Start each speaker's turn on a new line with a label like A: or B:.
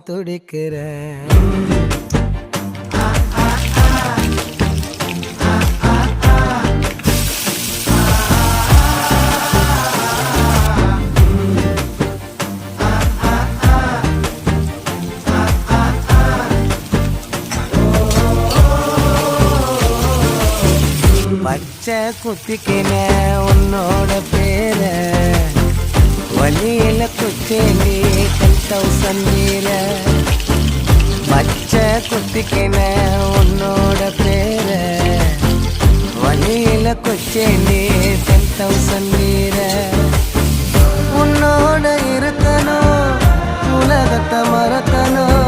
A: துடிக்கிறேன். பச்சை குத்திக்கின உன்னோட பேர வழியில குச்சேண்டி 10,000 வீர. பச்சை குத்திக்கின உன்னோட பேர வழியில குச்சேண்டி 10,000 வீர. உன்னோட இருக்கணும், உலகத்தை மறக்கணும்,